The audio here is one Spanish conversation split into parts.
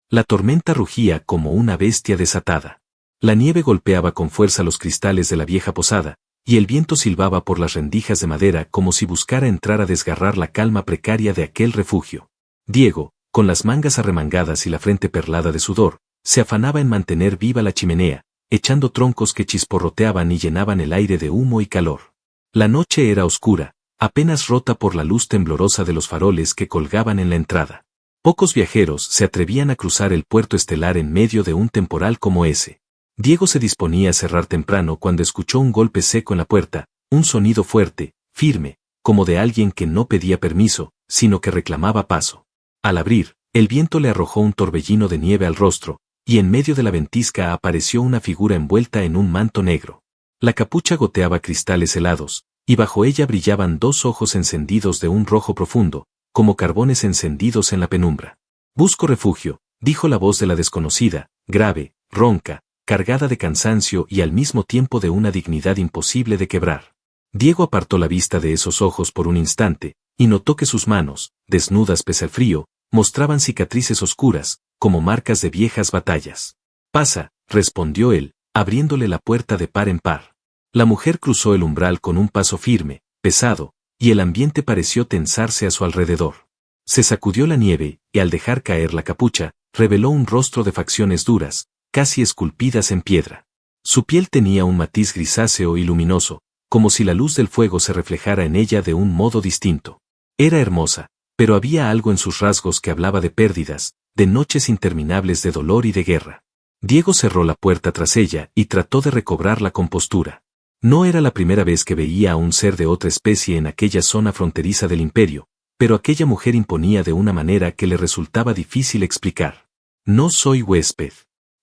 La tormenta rugía como una bestia desatada. La nieve golpeaba con fuerza los cristales de la vieja posada, y el viento silbaba por las rendijas de madera como si buscara entrar a desgarrar la calma precaria de aquel refugio. Diego, con las mangas arremangadas y la frente perlada de sudor, se afanaba en mantener viva la chimenea, echando troncos que chisporroteaban y llenaban el aire de humo y calor. La noche era oscura, apenas rota por la luz temblorosa de los faroles que colgaban en la entrada. Pocos viajeros se atrevían a cruzar el puerto estelar en medio de un temporal como ese. Diego se disponía a cerrar temprano cuando escuchó un golpe seco en la puerta, un sonido fuerte, firme, como de alguien que no pedía permiso, sino que reclamaba paso. Al abrir, el viento le arrojó un torbellino de nieve al rostro, y en medio de la ventisca apareció una figura envuelta en un manto negro. La capucha goteaba cristales helados, y bajo ella brillaban dos ojos encendidos de un rojo profundo, como carbones encendidos en la penumbra. «Busco refugio», dijo la voz de la desconocida, grave, ronca, cargada de cansancio y al mismo tiempo de una dignidad imposible de quebrar. Diego apartó la vista de esos ojos por un instante, y notó que sus manos, desnudas pese al frío, mostraban cicatrices oscuras, como marcas de viejas batallas. «Pasa», respondió él, abriéndole la puerta de par en par. La mujer cruzó el umbral con un paso firme, pesado, y el ambiente pareció tensarse a su alrededor. Se sacudió la nieve, y al dejar caer la capucha, reveló un rostro de facciones duras, casi esculpidas en piedra. Su piel tenía un matiz grisáceo y luminoso, como si la luz del fuego se reflejara en ella de un modo distinto. Era hermosa, pero había algo en sus rasgos que hablaba de pérdidas, de noches interminables de dolor y de guerra. Diego cerró la puerta tras ella y trató de recobrar la compostura. No era la primera vez que veía a un ser de otra especie en aquella zona fronteriza del imperio, pero aquella mujer imponía de una manera que le resultaba difícil explicar. «No soy huésped.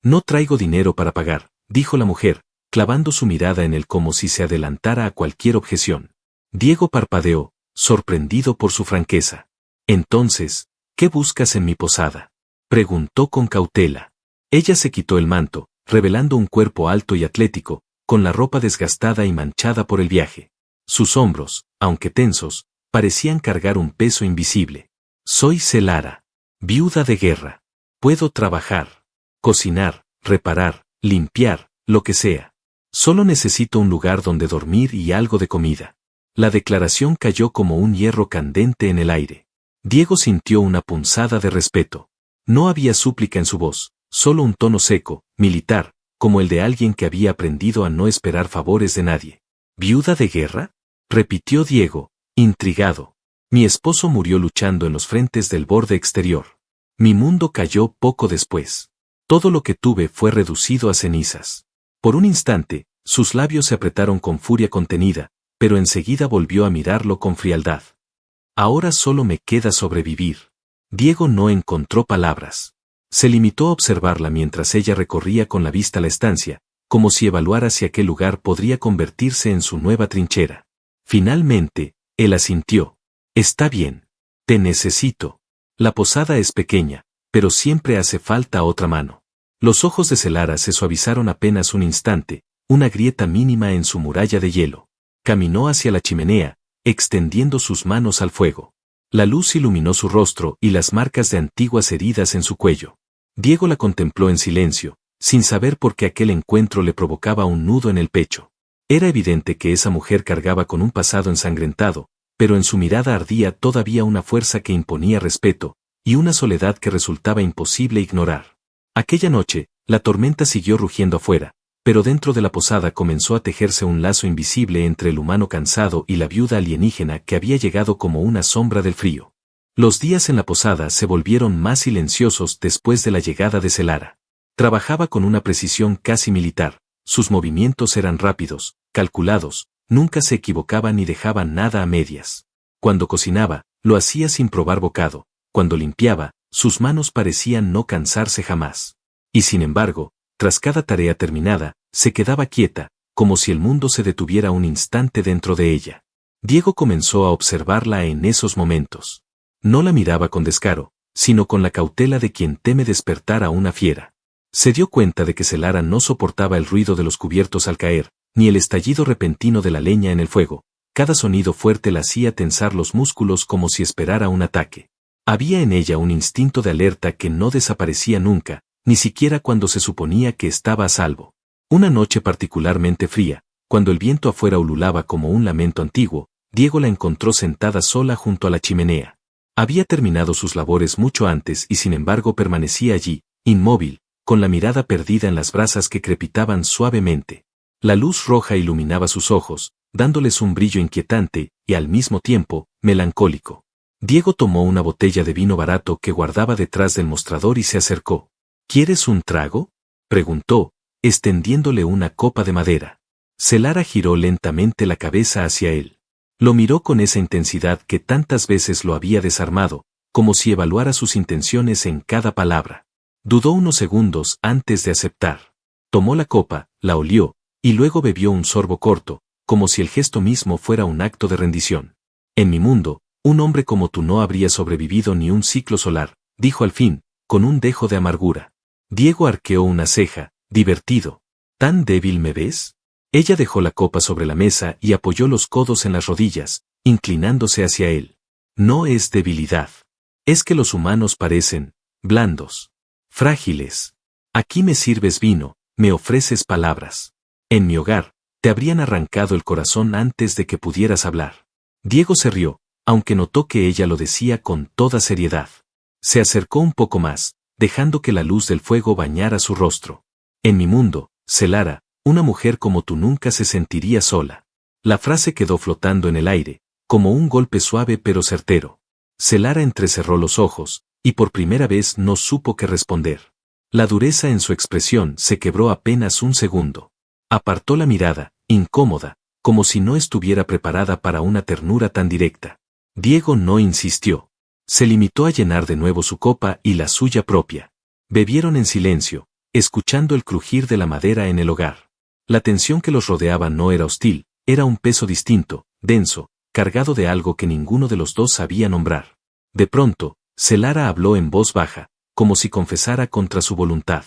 No traigo dinero para pagar», dijo la mujer, clavando su mirada en él como si se adelantara a cualquier objeción. Diego parpadeó, sorprendido por su franqueza. «Entonces, ¿qué buscas en mi posada?», preguntó con cautela. Ella se quitó el manto, revelando un cuerpo alto y atlético, con la ropa desgastada y manchada por el viaje. Sus hombros, aunque tensos, parecían cargar un peso invisible. «Soy Celara, viuda de guerra. Puedo trabajar, cocinar, reparar, limpiar, lo que sea. Solo necesito un lugar donde dormir y algo de comida». La declaración cayó como un hierro candente en el aire. Diego sintió una punzada de respeto. No había súplica en su voz, solo un tono seco, militar, como el de alguien que había aprendido a no esperar favores de nadie. «¿Viuda de guerra?», repitió Diego, intrigado. «Mi esposo murió luchando en los frentes del borde exterior. Mi mundo cayó poco después. Todo lo que tuve fue reducido a cenizas». Por un instante, sus labios se apretaron con furia contenida, pero enseguida volvió a mirarlo con frialdad. «Ahora solo me queda sobrevivir». Diego no encontró palabras. Se limitó a observarla mientras ella recorría con la vista la estancia, como si evaluara si aquel lugar podría convertirse en su nueva trinchera. Finalmente, él asintió. «Está bien. Te necesito. La posada es pequeña, pero siempre hace falta otra mano». Los ojos de Celara se suavizaron apenas un instante, una grieta mínima en su muralla de hielo. Caminó hacia la chimenea, extendiendo sus manos al fuego. La luz iluminó su rostro y las marcas de antiguas heridas en su cuello. Diego la contempló en silencio, sin saber por qué aquel encuentro le provocaba un nudo en el pecho. Era evidente que esa mujer cargaba con un pasado ensangrentado, pero en su mirada ardía todavía una fuerza que imponía respeto, y una soledad que resultaba imposible ignorar. Aquella noche, la tormenta siguió rugiendo afuera, pero dentro de la posada comenzó a tejerse un lazo invisible entre el humano cansado y la viuda alienígena que había llegado como una sombra del frío. Los días en la posada se volvieron más silenciosos después de la llegada de Celara. Trabajaba con una precisión casi militar, sus movimientos eran rápidos, calculados, nunca se equivocaba ni dejaba nada a medias. Cuando cocinaba, lo hacía sin probar bocado, cuando limpiaba, sus manos parecían no cansarse jamás. Y sin embargo, tras cada tarea terminada, se quedaba quieta, como si el mundo se detuviera un instante dentro de ella. Diego comenzó a observarla en esos momentos. No la miraba con descaro, sino con la cautela de quien teme despertar a una fiera. Se dio cuenta de que Celara no soportaba el ruido de los cubiertos al caer, ni el estallido repentino de la leña en el fuego. Cada sonido fuerte la hacía tensar los músculos como si esperara un ataque. Había en ella un instinto de alerta que no desaparecía nunca, ni siquiera cuando se suponía que estaba a salvo. Una noche particularmente fría, cuando el viento afuera ululaba como un lamento antiguo, Diego la encontró sentada sola junto a la chimenea. Había terminado sus labores mucho antes y sin embargo permanecía allí, inmóvil, con la mirada perdida en las brasas que crepitaban suavemente. La luz roja iluminaba sus ojos, dándoles un brillo inquietante y al mismo tiempo, melancólico. Diego tomó una botella de vino barato que guardaba detrás del mostrador y se acercó. ¿Quieres un trago?, preguntó, extendiéndole una copa de madera. Celara giró lentamente la cabeza hacia él. Lo miró con esa intensidad que tantas veces lo había desarmado, como si evaluara sus intenciones en cada palabra. Dudó unos segundos antes de aceptar. Tomó la copa, la olió, y luego bebió un sorbo corto, como si el gesto mismo fuera un acto de rendición. En mi mundo, un hombre como tú no habría sobrevivido ni un ciclo solar, dijo al fin, con un dejo de amargura. Diego arqueó una ceja, divertido. ¿Tan débil me ves? Ella dejó la copa sobre la mesa y apoyó los codos en las rodillas, inclinándose hacia él. No es debilidad. Es que los humanos parecen blandos, frágiles. Aquí me sirves vino, me ofreces palabras. En mi hogar, te habrían arrancado el corazón antes de que pudieras hablar. Diego se rió, aunque notó que ella lo decía con toda seriedad. Se acercó un poco más, dejando que la luz del fuego bañara su rostro. En mi mundo, Celara, una mujer como tú nunca se sentiría sola. La frase quedó flotando en el aire, como un golpe suave pero certero. Celara entrecerró los ojos, y por primera vez no supo qué responder. La dureza en su expresión se quebró apenas un segundo. Apartó la mirada, incómoda, como si no estuviera preparada para una ternura tan directa. Diego no insistió. Se limitó a llenar de nuevo su copa y la suya propia. Bebieron en silencio, escuchando el crujir de la madera en el hogar. La tensión que los rodeaba no era hostil, era un peso distinto, denso, cargado de algo que ninguno de los dos sabía nombrar. De pronto, Celara habló en voz baja, como si confesara contra su voluntad.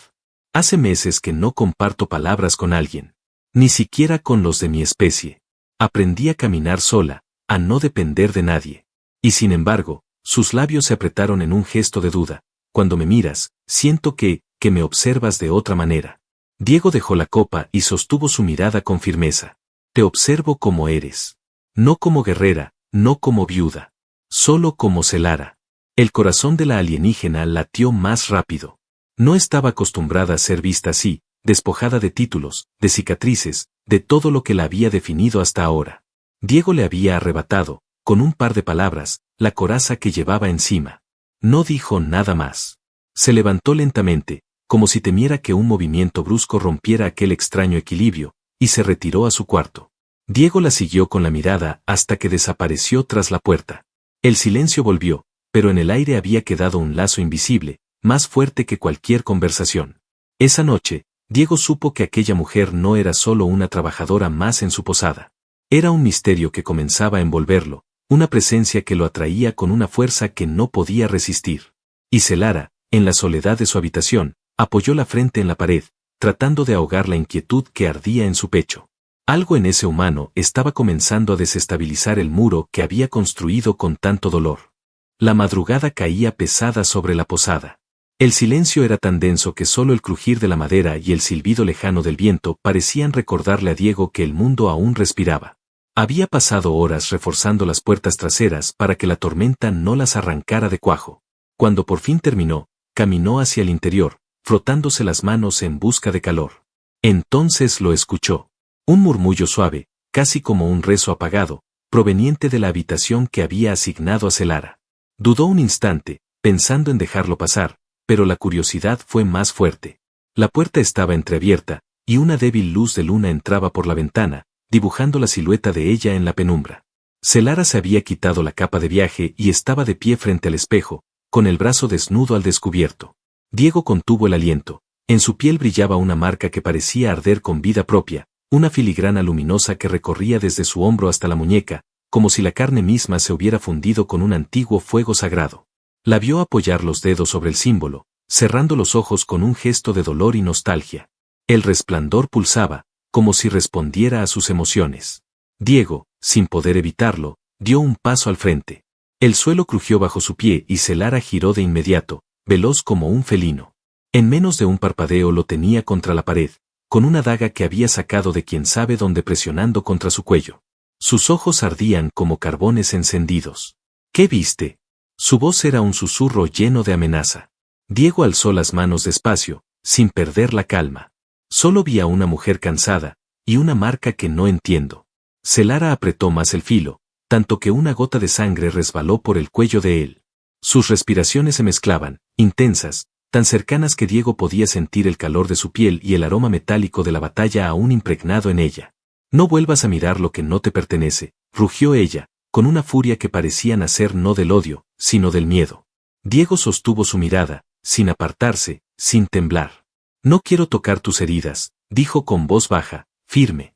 Hace meses que no comparto palabras con alguien. Ni siquiera con los de mi especie. Aprendí a caminar sola, a no depender de nadie. Y sin embargo, sus labios se apretaron en un gesto de duda. Cuando me miras, siento que me observas de otra manera. Diego dejó la copa y sostuvo su mirada con firmeza. Te observo como eres. No como guerrera, no como viuda. Solo como Celara. El corazón de la alienígena latió más rápido. No estaba acostumbrada a ser vista así, despojada de títulos, de cicatrices, de todo lo que la había definido hasta ahora. Diego le había arrebatado, con un par de palabras, la coraza que llevaba encima. No dijo nada más. Se levantó lentamente, como si temiera que un movimiento brusco rompiera aquel extraño equilibrio, y se retiró a su cuarto. Diego la siguió con la mirada hasta que desapareció tras la puerta. El silencio volvió, pero en el aire había quedado un lazo invisible, más fuerte que cualquier conversación. Esa noche, Diego supo que aquella mujer no era solo una trabajadora más en su posada. Era un misterio que comenzaba a envolverlo, una presencia que lo atraía con una fuerza que no podía resistir. Y Celara, en la soledad de su habitación, apoyó la frente en la pared, tratando de ahogar la inquietud que ardía en su pecho. Algo en ese humano estaba comenzando a desestabilizar el muro que había construido con tanto dolor. La madrugada caía pesada sobre la posada. El silencio era tan denso que solo el crujir de la madera y el silbido lejano del viento parecían recordarle a Diego que el mundo aún respiraba. Había pasado horas reforzando las puertas traseras para que la tormenta no las arrancara de cuajo. Cuando por fin terminó, caminó hacia el interior, frotándose las manos en busca de calor. Entonces lo escuchó. Un murmullo suave, casi como un rezo apagado, proveniente de la habitación que había asignado a Celara. Dudó un instante, pensando en dejarlo pasar, pero la curiosidad fue más fuerte. La puerta estaba entreabierta, y una débil luz de luna entraba por la ventana, dibujando la silueta de ella en la penumbra. Celara se había quitado la capa de viaje y estaba de pie frente al espejo, con el brazo desnudo al descubierto. Diego contuvo el aliento. En su piel brillaba una marca que parecía arder con vida propia, una filigrana luminosa que recorría desde su hombro hasta la muñeca, como si la carne misma se hubiera fundido con un antiguo fuego sagrado. La vio apoyar los dedos sobre el símbolo, cerrando los ojos con un gesto de dolor y nostalgia. El resplandor pulsaba, como si respondiera a sus emociones. Diego, sin poder evitarlo, dio un paso al frente. El suelo crujió bajo su pie y Celara giró de inmediato, veloz como un felino. En menos de un parpadeo lo tenía contra la pared, con una daga que había sacado de quién sabe dónde presionando contra su cuello. Sus ojos ardían como carbones encendidos. ¿Qué viste? Su voz era un susurro lleno de amenaza. Diego alzó las manos despacio, sin perder la calma. Solo vi a una mujer cansada, y una marca que no entiendo. Celara apretó más el filo, tanto que una gota de sangre resbaló por el cuello de él. Sus respiraciones se mezclaban, intensas, tan cercanas que Diego podía sentir el calor de su piel y el aroma metálico de la batalla aún impregnado en ella. No vuelvas a mirar lo que no te pertenece, rugió ella, con una furia que parecía nacer no del odio, sino del miedo. Diego sostuvo su mirada, sin apartarse, sin temblar. No quiero tocar tus heridas, dijo con voz baja, firme.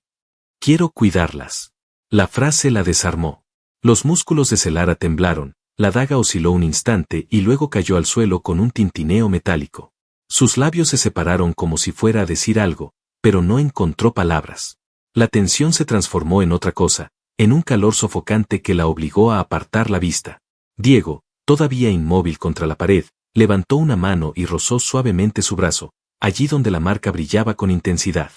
Quiero cuidarlas. La frase la desarmó. Los músculos de Celara temblaron, la daga osciló un instante y luego cayó al suelo con un tintineo metálico. Sus labios se separaron como si fuera a decir algo, pero no encontró palabras. La tensión se transformó en otra cosa, en un calor sofocante que la obligó a apartar la vista. Diego, todavía inmóvil contra la pared, levantó una mano y rozó suavemente su brazo, allí donde la marca brillaba con intensidad.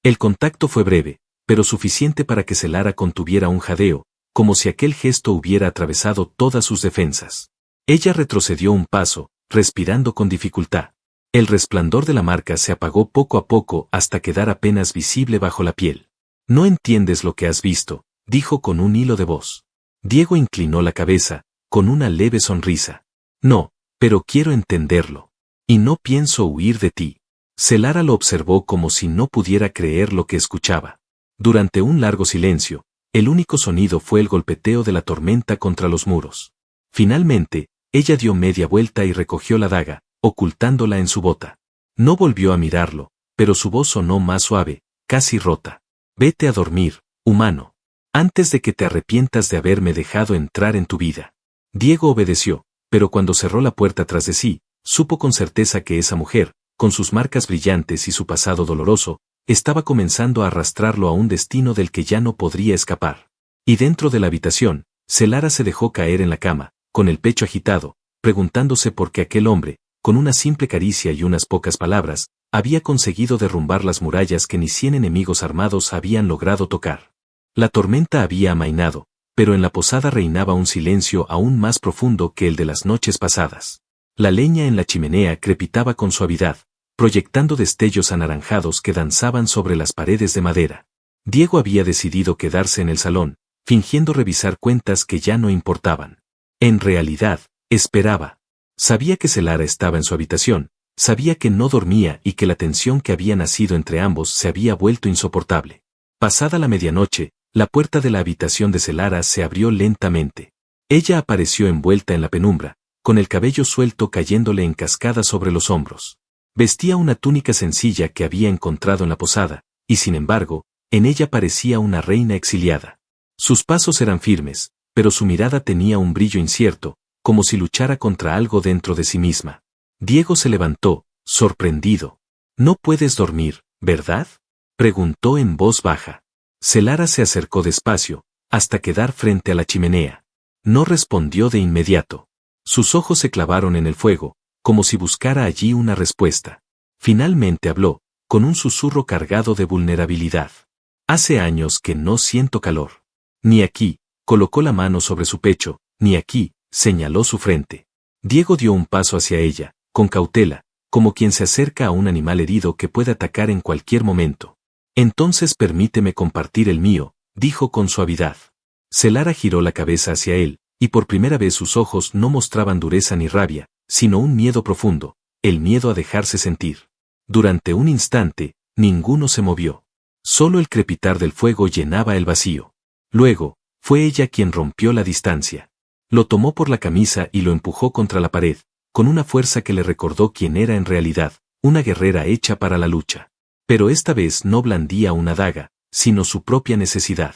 El contacto fue breve, pero suficiente para que Celara contuviera un jadeo, como si aquel gesto hubiera atravesado todas sus defensas. Ella retrocedió un paso, respirando con dificultad. El resplandor de la marca se apagó poco a poco hasta quedar apenas visible bajo la piel. No entiendes lo que has visto, dijo con un hilo de voz. Diego inclinó la cabeza, con una leve sonrisa. No, pero quiero entenderlo. Y no pienso huir de ti. Celara lo observó como si no pudiera creer lo que escuchaba. Durante un largo silencio, el único sonido fue el golpeteo de la tormenta contra los muros. Finalmente, ella dio media vuelta y recogió la daga, ocultándola en su bota. No volvió a mirarlo, pero su voz sonó más suave, casi rota. Vete a dormir, humano. Antes de que te arrepientas de haberme dejado entrar en tu vida. Diego obedeció, pero cuando cerró la puerta tras de sí, supo con certeza que esa mujer, con sus marcas brillantes y su pasado doloroso, estaba comenzando a arrastrarlo a un destino del que ya no podría escapar. Y dentro de la habitación, Celara se dejó caer en la cama, con el pecho agitado, preguntándose por qué aquel hombre, con una simple caricia y unas pocas palabras, había conseguido derrumbar las murallas que ni 100 enemigos armados habían logrado tocar. La tormenta había amainado, pero en la posada reinaba un silencio aún más profundo que el de las noches pasadas. La leña en la chimenea crepitaba con suavidad, proyectando destellos anaranjados que danzaban sobre las paredes de madera. Diego había decidido quedarse en el salón, fingiendo revisar cuentas que ya no importaban. En realidad, esperaba. Sabía que Celara estaba en su habitación, sabía que no dormía y que la tensión que había nacido entre ambos se había vuelto insoportable. Pasada la medianoche, la puerta de la habitación de Celara se abrió lentamente. Ella apareció envuelta en la penumbra, con el cabello suelto cayéndole en cascada sobre los hombros. Vestía una túnica sencilla que había encontrado en la posada, y sin embargo, en ella parecía una reina exiliada. Sus pasos eran firmes, pero su mirada tenía un brillo incierto, como si luchara contra algo dentro de sí misma. Diego se levantó, sorprendido. «No puedes dormir, ¿verdad?», preguntó en voz baja. Celara se acercó despacio, hasta quedar frente a la chimenea. No respondió de inmediato. Sus ojos se clavaron en el fuego, como si buscara allí una respuesta. Finalmente habló, con un susurro cargado de vulnerabilidad. «Hace años que no siento calor. Ni aquí», colocó la mano sobre su pecho, «ni aquí», señaló su frente. Diego dio un paso hacia ella, con cautela, como quien se acerca a un animal herido que puede atacar en cualquier momento. «Entonces permíteme compartir el mío», dijo con suavidad. Celara giró la cabeza hacia él, y por primera vez sus ojos no mostraban dureza ni rabia, sino un miedo profundo, el miedo a dejarse sentir. Durante un instante, ninguno se movió. Solo el crepitar del fuego llenaba el vacío. Luego, fue ella quien rompió la distancia. Lo tomó por la camisa y lo empujó contra la pared, con una fuerza que le recordó quién era en realidad, una guerrera hecha para la lucha. Pero esta vez no blandía una daga, sino su propia necesidad.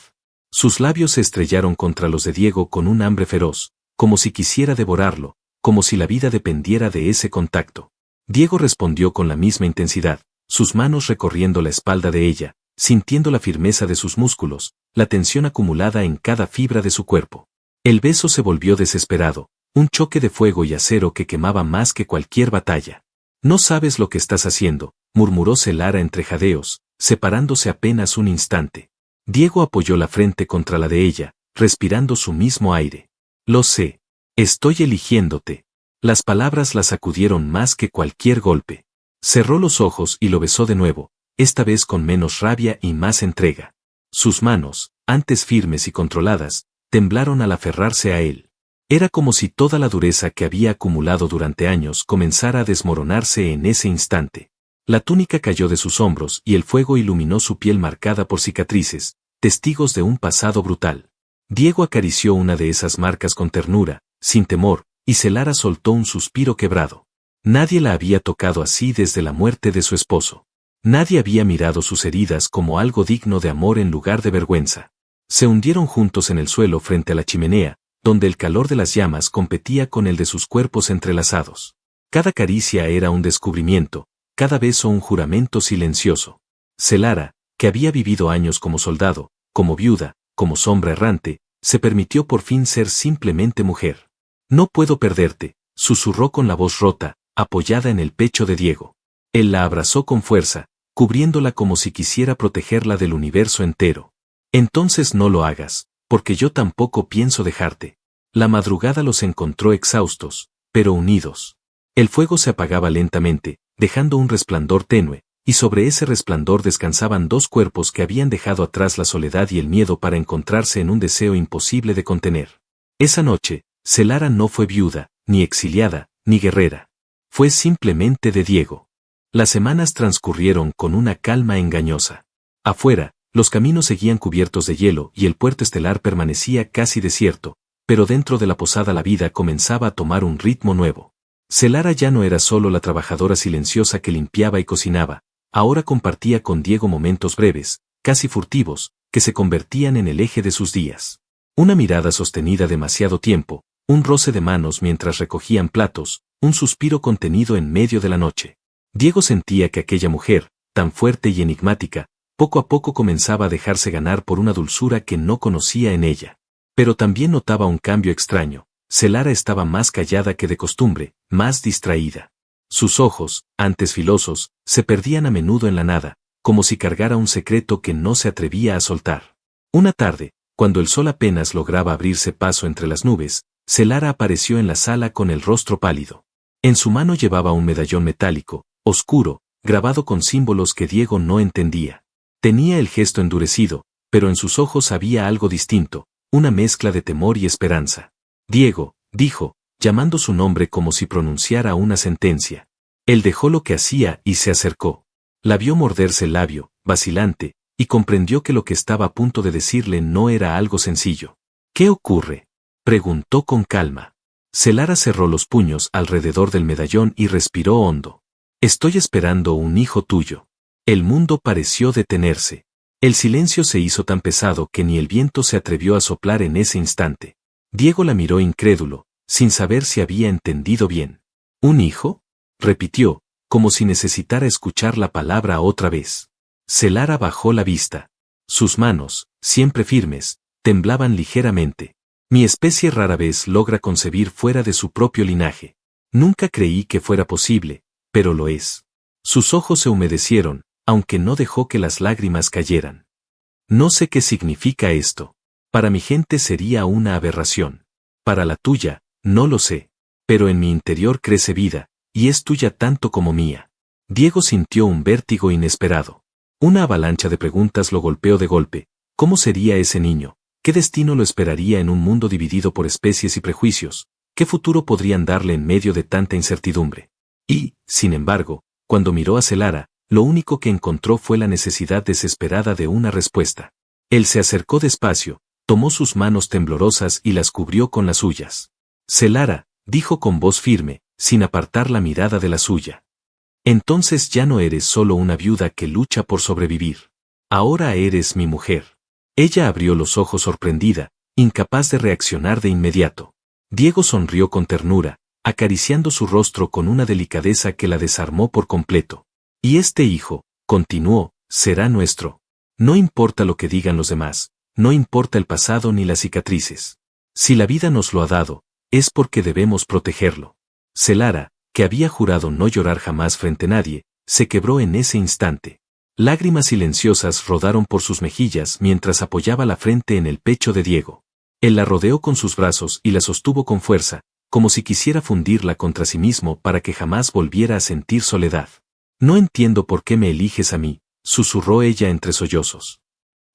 Sus labios se estrellaron contra los de Diego con un hambre feroz, como si quisiera devorarlo, como si la vida dependiera de ese contacto. Diego respondió con la misma intensidad, sus manos recorriendo la espalda de ella, sintiendo la firmeza de sus músculos, la tensión acumulada en cada fibra de su cuerpo. El beso se volvió desesperado, un choque de fuego y acero que quemaba más que cualquier batalla. No sabes lo que estás haciendo, murmuró Celara entre jadeos, separándose apenas un instante. Diego apoyó la frente contra la de ella, respirando su mismo aire. Lo sé. Estoy eligiéndote. Las palabras la sacudieron más que cualquier golpe. Cerró los ojos y lo besó de nuevo, esta vez con menos rabia y más entrega. Sus manos, antes firmes y controladas, temblaron al aferrarse a él. Era como si toda la dureza que había acumulado durante años comenzara a desmoronarse en ese instante. La túnica cayó de sus hombros y el fuego iluminó su piel marcada por cicatrices, testigos de un pasado brutal. Diego acarició una de esas marcas con ternura, sin temor, y Celara soltó un suspiro quebrado. Nadie la había tocado así desde la muerte de su esposo. Nadie había mirado sus heridas como algo digno de amor en lugar de vergüenza. Se hundieron juntos en el suelo frente a la chimenea, donde el calor de las llamas competía con el de sus cuerpos entrelazados. Cada caricia era un descubrimiento, cada beso un juramento silencioso. Celara, que había vivido años como soldado, como viuda, como sombra errante, se permitió por fin ser simplemente mujer. No puedo perderte, susurró con la voz rota, apoyada en el pecho de Diego. Él la abrazó con fuerza, cubriéndola como si quisiera protegerla del universo entero. Entonces no lo hagas, porque yo tampoco pienso dejarte. La madrugada los encontró exhaustos, pero unidos. El fuego se apagaba lentamente, dejando un resplandor tenue, y sobre ese resplandor descansaban dos cuerpos que habían dejado atrás la soledad y el miedo para encontrarse en un deseo imposible de contener. Esa noche, Celara no fue viuda, ni exiliada, ni guerrera. Fue simplemente de Diego. Las semanas transcurrieron con una calma engañosa. Afuera, los caminos seguían cubiertos de hielo y el puerto estelar permanecía casi desierto, pero dentro de la posada la vida comenzaba a tomar un ritmo nuevo. Celara ya no era solo la trabajadora silenciosa que limpiaba y cocinaba, ahora compartía con Diego momentos breves, casi furtivos, que se convertían en el eje de sus días. Una mirada sostenida demasiado tiempo, un roce de manos mientras recogían platos, un suspiro contenido en medio de la noche. Diego sentía que aquella mujer, tan fuerte y enigmática, poco a poco comenzaba a dejarse ganar por una dulzura que no conocía en ella. Pero también notaba un cambio extraño. Celara estaba más callada que de costumbre, más distraída. Sus ojos, antes filosos, se perdían a menudo en la nada, como si cargara un secreto que no se atrevía a soltar. Una tarde, cuando el sol apenas lograba abrirse paso entre las nubes, Celara apareció en la sala con el rostro pálido. En su mano llevaba un medallón metálico, oscuro, grabado con símbolos que Diego no entendía. Tenía el gesto endurecido, pero en sus ojos había algo distinto, una mezcla de temor y esperanza. Diego, dijo, llamando su nombre como si pronunciara una sentencia. Él dejó lo que hacía y se acercó. La vio morderse el labio, vacilante, y comprendió que lo que estaba a punto de decirle no era algo sencillo. ¿Qué ocurre?, preguntó con calma. Celara cerró los puños alrededor del medallón y respiró hondo. Estoy esperando un hijo tuyo. El mundo pareció detenerse. El silencio se hizo tan pesado que ni el viento se atrevió a soplar en ese instante. Diego la miró incrédulo, sin saber si había entendido bien. ¿Un hijo?, repitió, como si necesitara escuchar la palabra otra vez. Celara bajó la vista. Sus manos, siempre firmes, temblaban ligeramente. Mi especie rara vez logra concebir fuera de su propio linaje. Nunca creí que fuera posible, pero lo es. Sus ojos se humedecieron, aunque no dejó que las lágrimas cayeran. No sé qué significa esto. Para mi gente sería una aberración. Para la tuya, no lo sé. Pero en mi interior crece vida, y es tuya tanto como mía. Diego sintió un vértigo inesperado. Una avalancha de preguntas lo golpeó de golpe. ¿Cómo sería ese niño? ¿Qué destino lo esperaría en un mundo dividido por especies y prejuicios? ¿Qué futuro podrían darle en medio de tanta incertidumbre? Y, sin embargo, cuando miró a Celara, lo único que encontró fue la necesidad desesperada de una respuesta. Él se acercó despacio, tomó sus manos temblorosas y las cubrió con las suyas. Celara, dijo con voz firme, sin apartar la mirada de la suya. Entonces ya no eres solo una viuda que lucha por sobrevivir. Ahora eres mi mujer. Ella abrió los ojos sorprendida, incapaz de reaccionar de inmediato. Diego sonrió con ternura, acariciando su rostro con una delicadeza que la desarmó por completo. Y este hijo, continuó, será nuestro. No importa lo que digan los demás, no importa el pasado ni las cicatrices. Si la vida nos lo ha dado, es porque debemos protegerlo. Celara, que había jurado no llorar jamás frente a nadie, se quebró en ese instante. Lágrimas silenciosas rodaron por sus mejillas mientras apoyaba la frente en el pecho de Diego. Él la rodeó con sus brazos y la sostuvo con fuerza, como si quisiera fundirla contra sí mismo para que jamás volviera a sentir soledad. No entiendo por qué me eliges a mí, susurró ella entre sollozos.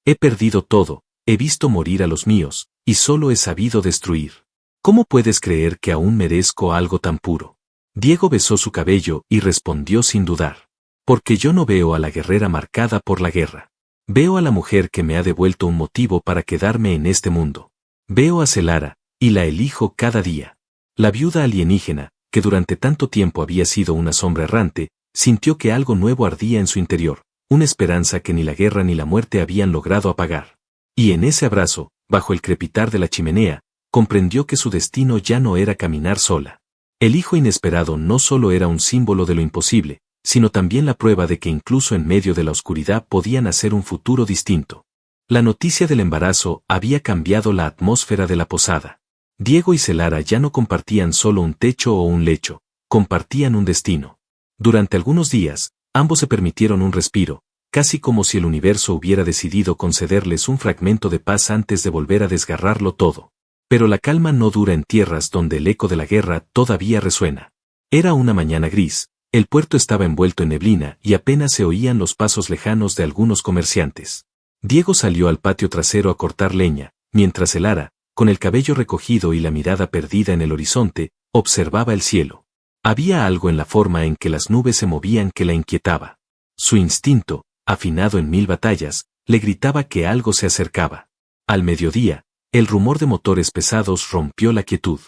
He perdido todo, he visto morir a los míos, y solo he sabido destruir. ¿Cómo puedes creer que aún merezco algo tan puro? Diego besó su cabello y respondió sin dudar. Porque yo no veo a la guerrera marcada por la guerra. Veo a la mujer que me ha devuelto un motivo para quedarme en este mundo. Veo a Celara, y la elijo cada día. La viuda alienígena, que durante tanto tiempo había sido una sombra errante, sintió que algo nuevo ardía en su interior, una esperanza que ni la guerra ni la muerte habían logrado apagar. Y en ese abrazo, bajo el crepitar de la chimenea, comprendió que su destino ya no era caminar sola. El hijo inesperado no solo era un símbolo de lo imposible, sino también la prueba de que incluso en medio de la oscuridad podía nacer un futuro distinto. La noticia del embarazo había cambiado la atmósfera de la posada. Diego y Celara ya no compartían solo un techo o un lecho, compartían un destino. Durante algunos días, ambos se permitieron un respiro, casi como si el universo hubiera decidido concederles un fragmento de paz antes de volver a desgarrarlo todo. Pero la calma no dura en tierras donde el eco de la guerra todavía resuena. Era una mañana gris, el puerto estaba envuelto en neblina y apenas se oían los pasos lejanos de algunos comerciantes. Diego salió al patio trasero a cortar leña, mientras Celara, con el cabello recogido y la mirada perdida en el horizonte, observaba el cielo. Había algo en la forma en que las nubes se movían que la inquietaba. Su instinto, afinado en 1000 batallas, le gritaba que algo se acercaba. Al mediodía, el rumor de motores pesados rompió la quietud.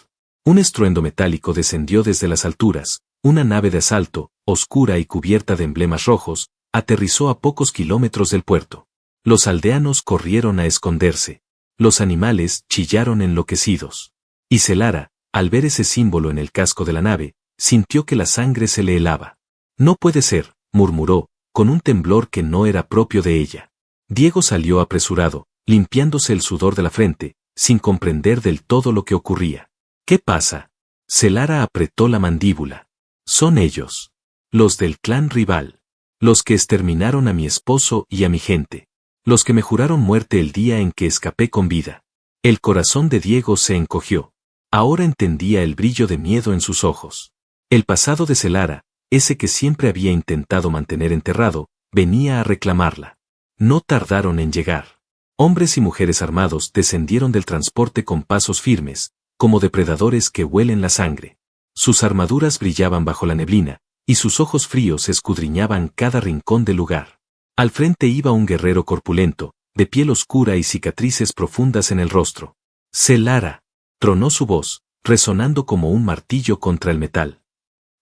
Un estruendo metálico descendió desde las alturas, una nave de asalto, oscura y cubierta de emblemas rojos, aterrizó a pocos kilómetros del puerto. Los aldeanos corrieron a esconderse. Los animales chillaron enloquecidos. Y Celara, al ver ese símbolo en el casco de la nave, sintió que la sangre se le helaba. No puede ser, murmuró, con un temblor que no era propio de ella. Diego salió apresurado, limpiándose el sudor de la frente, sin comprender del todo lo que ocurría. ¿Qué pasa? Celara apretó la mandíbula. Son ellos. Los del clan rival. Los que exterminaron a mi esposo y a mi gente. Los que me juraron muerte el día en que escapé con vida. El corazón de Diego se encogió. Ahora entendía el brillo de miedo en sus ojos. El pasado de Celara, ese que siempre había intentado mantener enterrado, venía a reclamarla. No tardaron en llegar. Hombres y mujeres armados descendieron del transporte con pasos firmes, como depredadores que huelen la sangre. Sus armaduras brillaban bajo la neblina, y sus ojos fríos escudriñaban cada rincón del lugar. Al frente iba un guerrero corpulento, de piel oscura y cicatrices profundas en el rostro. Celara, tronó su voz, resonando como un martillo contra el metal.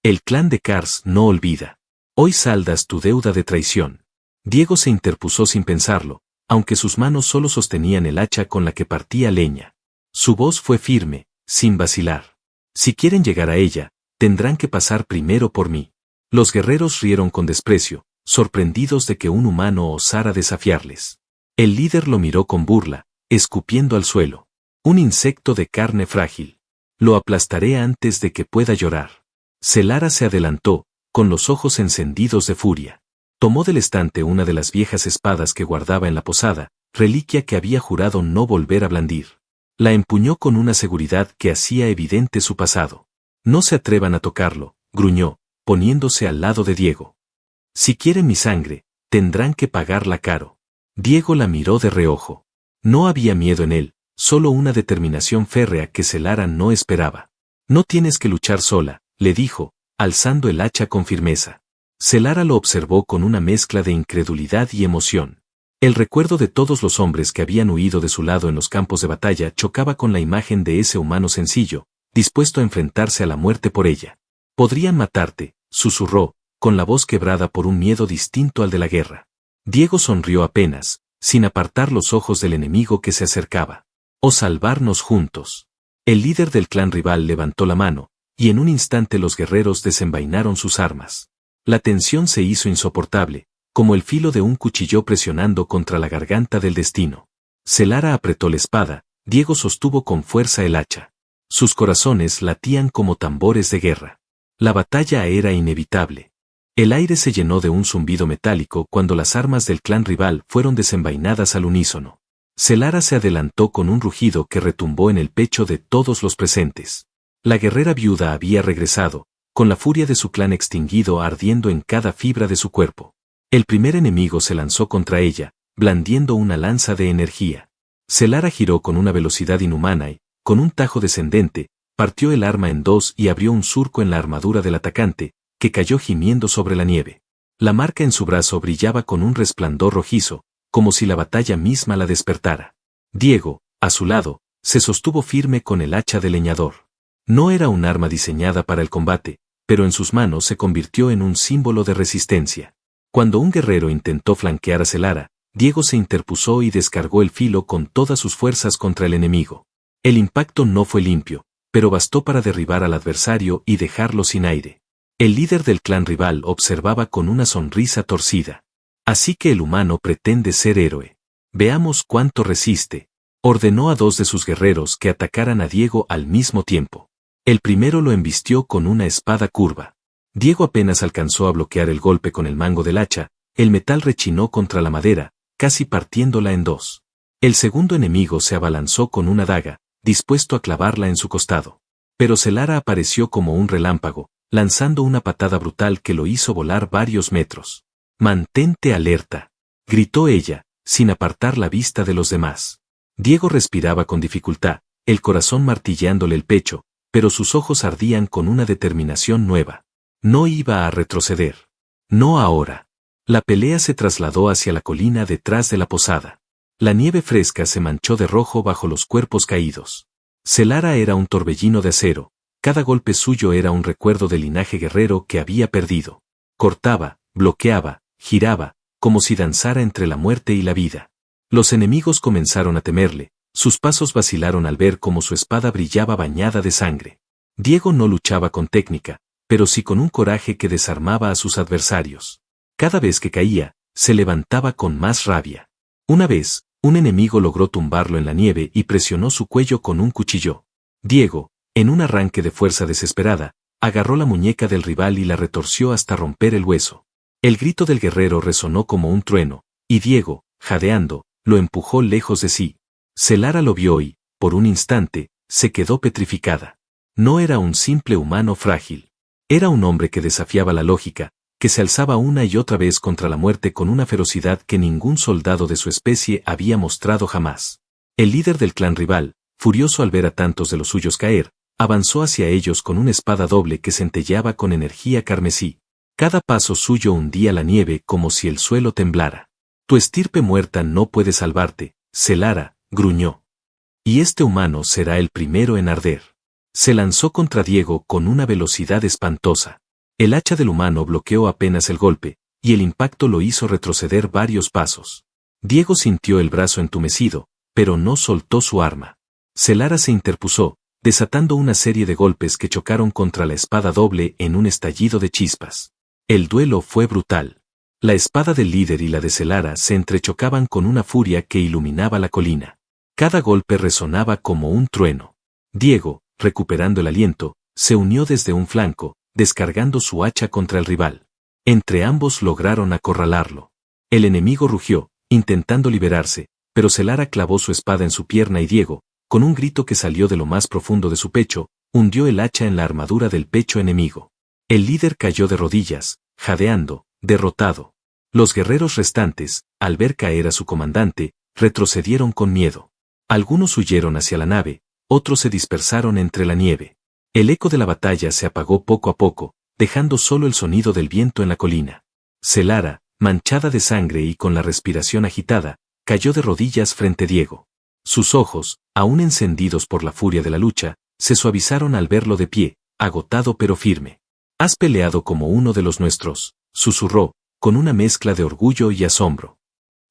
El clan de Kars no olvida. Hoy saldas tu deuda de traición. Diego se interpuso sin pensarlo, aunque sus manos solo sostenían el hacha con la que partía leña. Su voz fue firme, sin vacilar. Si quieren llegar a ella, tendrán que pasar primero por mí. Los guerreros rieron con desprecio, sorprendidos de que un humano osara desafiarles. El líder lo miró con burla, escupiendo al suelo. Un insecto de carne frágil. Lo aplastaré antes de que pueda llorar. Celara se adelantó, con los ojos encendidos de furia. Tomó del estante una de las viejas espadas que guardaba en la posada, reliquia que había jurado no volver a blandir. La empuñó con una seguridad que hacía evidente su pasado. No se atrevan a tocarlo, gruñó, poniéndose al lado de Diego. Si quieren mi sangre, tendrán que pagarla caro. Diego la miró de reojo. No había miedo en él, solo una determinación férrea que Celara no esperaba. No tienes que luchar sola, le dijo, alzando el hacha con firmeza. Celara lo observó con una mezcla de incredulidad y emoción. El recuerdo de todos los hombres que habían huido de su lado en los campos de batalla chocaba con la imagen de ese humano sencillo, dispuesto a enfrentarse a la muerte por ella. Podrían matarte, susurró, con la voz quebrada por un miedo distinto al de la guerra. Diego sonrió apenas, sin apartar los ojos del enemigo que se acercaba. O salvarnos juntos. El líder del clan rival levantó la mano, y en un instante los guerreros desenvainaron sus armas. La tensión se hizo insoportable, como el filo de un cuchillo presionando contra la garganta del destino. Celara apretó la espada, Diego sostuvo con fuerza el hacha. Sus corazones latían como tambores de guerra. La batalla era inevitable. El aire se llenó de un zumbido metálico cuando las armas del clan rival fueron desenvainadas al unísono. Celara se adelantó con un rugido que retumbó en el pecho de todos los presentes. La guerrera viuda había regresado, con la furia de su clan extinguido ardiendo en cada fibra de su cuerpo. El primer enemigo se lanzó contra ella, blandiendo una lanza de energía. Celara giró con una velocidad inhumana y, con un tajo descendente, partió el arma en dos y abrió un surco en la armadura del atacante, que cayó gimiendo sobre la nieve. La marca en su brazo brillaba con un resplandor rojizo, como si la batalla misma la despertara. Diego, a su lado, se sostuvo firme con el hacha de leñador. No era un arma diseñada para el combate, pero en sus manos se convirtió en un símbolo de resistencia. Cuando un guerrero intentó flanquear a Celara, Diego se interpuso y descargó el filo con todas sus fuerzas contra el enemigo. El impacto no fue limpio, pero bastó para derribar al adversario y dejarlo sin aire. El líder del clan rival observaba con una sonrisa torcida. Así que el humano pretende ser héroe. Veamos cuánto resiste. Ordenó a dos de sus guerreros que atacaran a Diego al mismo tiempo. El primero lo embistió con una espada curva. Diego apenas alcanzó a bloquear el golpe con el mango del hacha, el metal rechinó contra la madera, casi partiéndola en dos. El segundo enemigo se abalanzó con una daga, dispuesto a clavarla en su costado. Pero Celara apareció como un relámpago, lanzando una patada brutal que lo hizo volar varios metros. «Mantente alerta», gritó ella, sin apartar la vista de los demás. Diego respiraba con dificultad, el corazón martilleándole el pecho, pero sus ojos ardían con una determinación nueva. No iba a retroceder. No ahora. La pelea se trasladó hacia la colina detrás de la posada. La nieve fresca se manchó de rojo bajo los cuerpos caídos. Celara era un torbellino de acero, cada golpe suyo era un recuerdo del linaje guerrero que había perdido. Cortaba, bloqueaba, giraba, como si danzara entre la muerte y la vida. Los enemigos comenzaron a temerle, sus pasos vacilaron al ver cómo su espada brillaba bañada de sangre. Diego no luchaba con técnica, pero sí con un coraje que desarmaba a sus adversarios. Cada vez que caía, se levantaba con más rabia. Una vez, un enemigo logró tumbarlo en la nieve y presionó su cuello con un cuchillo. Diego, en un arranque de fuerza desesperada, agarró la muñeca del rival y la retorció hasta romper el hueso. El grito del guerrero resonó como un trueno, y Diego, jadeando, lo empujó lejos de sí. Celara lo vio y, por un instante, se quedó petrificada. No era un simple humano frágil. Era un hombre que desafiaba la lógica, que se alzaba una y otra vez contra la muerte con una ferocidad que ningún soldado de su especie había mostrado jamás. El líder del clan rival, furioso al ver a tantos de los suyos caer, avanzó hacia ellos con una espada doble que centelleaba con energía carmesí. Cada paso suyo hundía la nieve como si el suelo temblara. Tu estirpe muerta no puede salvarte, Celara, gruñó. Y este humano será el primero en arder. Se lanzó contra Diego con una velocidad espantosa. El hacha del humano bloqueó apenas el golpe, y el impacto lo hizo retroceder varios pasos. Diego sintió el brazo entumecido, pero no soltó su arma. Celara se interpuso, desatando una serie de golpes que chocaron contra la espada doble en un estallido de chispas. El duelo fue brutal. La espada del líder y la de Celara se entrechocaban con una furia que iluminaba la colina. Cada golpe resonaba como un trueno. Diego, recuperando el aliento, se unió desde un flanco, descargando su hacha contra el rival. Entre ambos lograron acorralarlo. El enemigo rugió, intentando liberarse, pero Celara clavó su espada en su pierna y Diego, con un grito que salió de lo más profundo de su pecho, hundió el hacha en la armadura del pecho enemigo. El líder cayó de rodillas, jadeando, derrotado. Los guerreros restantes, al ver caer a su comandante, retrocedieron con miedo. Algunos huyeron hacia la nave, otros se dispersaron entre la nieve. El eco de la batalla se apagó poco a poco, dejando solo el sonido del viento en la colina. Celara, manchada de sangre y con la respiración agitada, cayó de rodillas frente a Diego. Sus ojos, aún encendidos por la furia de la lucha, se suavizaron al verlo de pie, agotado pero firme. «Has peleado como uno de los nuestros», susurró, con una mezcla de orgullo y asombro.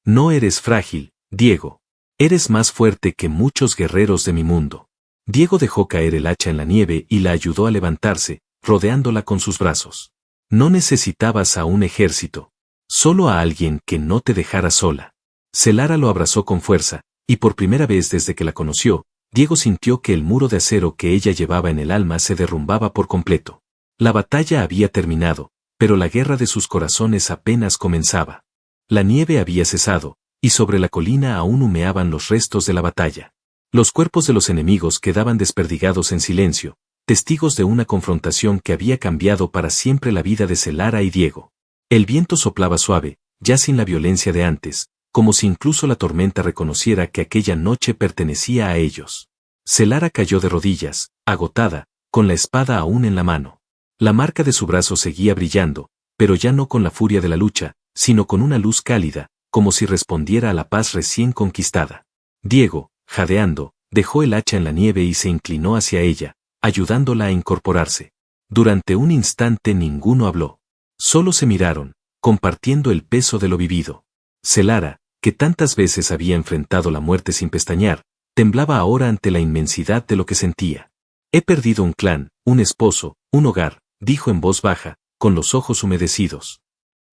«No eres frágil, Diego. Eres más fuerte que muchos guerreros de mi mundo». Diego dejó caer el hacha en la nieve y la ayudó a levantarse, rodeándola con sus brazos. No necesitabas a un ejército, solo a alguien que no te dejara sola. Celara lo abrazó con fuerza, y por primera vez desde que la conoció, Diego sintió que el muro de acero que ella llevaba en el alma se derrumbaba por completo. La batalla había terminado, pero la guerra de sus corazones apenas comenzaba. La nieve había cesado, y sobre la colina aún humeaban los restos de la batalla. Los cuerpos de los enemigos quedaban desperdigados en silencio, testigos de una confrontación que había cambiado para siempre la vida de Celara y Diego. El viento soplaba suave, ya sin la violencia de antes, como si incluso la tormenta reconociera que aquella noche pertenecía a ellos. Celara cayó de rodillas, agotada, con la espada aún en la mano. La marca de su brazo seguía brillando, pero ya no con la furia de la lucha, sino con una luz cálida, como si respondiera a la paz recién conquistada. Diego, jadeando, dejó el hacha en la nieve y se inclinó hacia ella, ayudándola a incorporarse. Durante un instante ninguno habló. Solo se miraron, compartiendo el peso de lo vivido. Celara, que tantas veces había enfrentado la muerte sin pestañear, temblaba ahora ante la inmensidad de lo que sentía. He perdido un clan, un esposo, un hogar, dijo en voz baja, con los ojos humedecidos.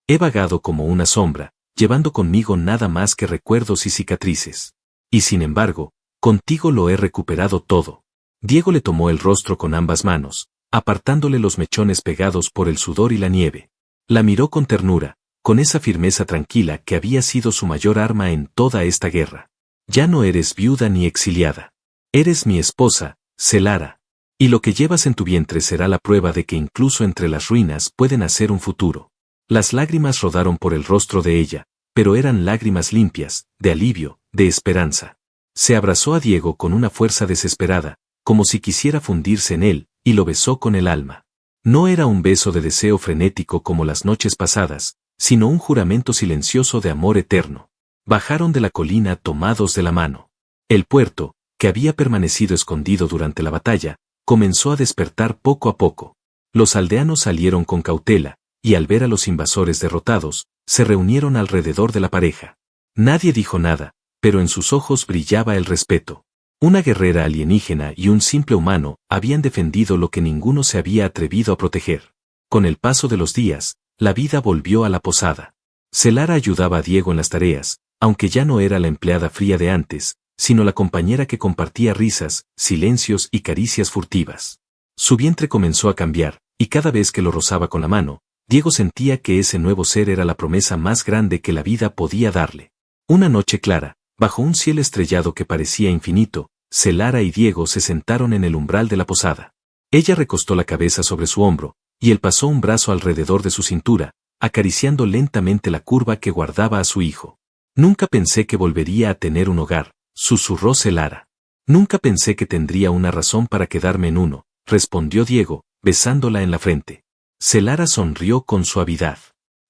He vagado como una sombra, llevando conmigo nada más que recuerdos y cicatrices. Y sin embargo, contigo lo he recuperado todo. Diego le tomó el rostro con ambas manos, apartándole los mechones pegados por el sudor y la nieve. La miró con ternura, con esa firmeza tranquila que había sido su mayor arma en toda esta guerra. Ya no eres viuda ni exiliada. Eres mi esposa, Celara. Y lo que llevas en tu vientre será la prueba de que incluso entre las ruinas pueden hacer un futuro. Las lágrimas rodaron por el rostro de ella, pero eran lágrimas limpias, de alivio, de esperanza. Se abrazó a Diego con una fuerza desesperada, como si quisiera fundirse en él, y lo besó con el alma. No era un beso de deseo frenético como las noches pasadas, sino un juramento silencioso de amor eterno. Bajaron de la colina tomados de la mano. El puerto, que había permanecido escondido durante la batalla, comenzó a despertar poco a poco. Los aldeanos salieron con cautela, y al ver a los invasores derrotados, se reunieron alrededor de la pareja. Nadie dijo nada, pero en sus ojos brillaba el respeto. Una guerrera alienígena y un simple humano habían defendido lo que ninguno se había atrevido a proteger. Con el paso de los días, la vida volvió a la posada. Celara ayudaba a Diego en las tareas, aunque ya no era la empleada fría de antes, sino la compañera que compartía risas, silencios y caricias furtivas. Su vientre comenzó a cambiar, y cada vez que lo rozaba con la mano, Diego sentía que ese nuevo ser era la promesa más grande que la vida podía darle. Una noche clara, bajo un cielo estrellado que parecía infinito, Celara y Diego se sentaron en el umbral de la posada. Ella recostó la cabeza sobre su hombro, y él pasó un brazo alrededor de su cintura, acariciando lentamente la curva que guardaba a su hijo. Nunca pensé que volvería a tener un hogar, susurró Celara. Nunca pensé que tendría una razón para quedarme en uno, respondió Diego, besándola en la frente. Celara sonrió con suavidad.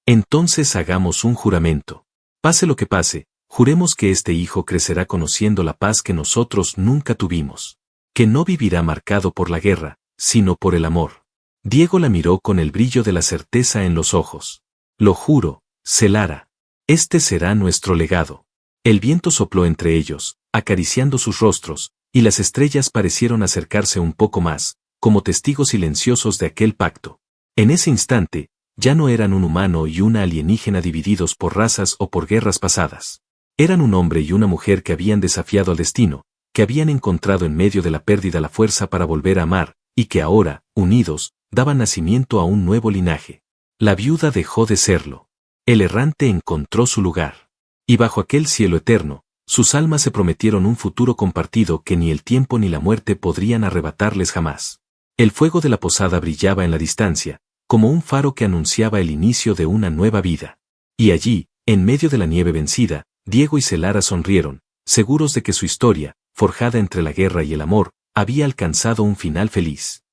Entonces hagamos un juramento. Pase lo que pase, juremos que este hijo crecerá conociendo la paz que nosotros nunca tuvimos. Que no vivirá marcado por la guerra, sino por el amor. Diego la miró con el brillo de la certeza en los ojos. Lo juro, Celara. Este será nuestro legado. El viento sopló entre ellos, acariciando sus rostros, y las estrellas parecieron acercarse un poco más, como testigos silenciosos de aquel pacto. En ese instante, ya no eran un humano y una alienígena divididos por razas o por guerras pasadas. Eran un hombre y una mujer que habían desafiado al destino, que habían encontrado en medio de la pérdida la fuerza para volver a amar, y que ahora, unidos, daban nacimiento a un nuevo linaje. La viuda dejó de serlo. El errante encontró su lugar. Y bajo aquel cielo eterno, sus almas se prometieron un futuro compartido que ni el tiempo ni la muerte podrían arrebatarles jamás. El fuego de la posada brillaba en la distancia, como un faro que anunciaba el inicio de una nueva vida. Y allí, en medio de la nieve vencida, Diego y Celara sonrieron, seguros de que su historia, forjada entre la guerra y el amor, había alcanzado un final feliz.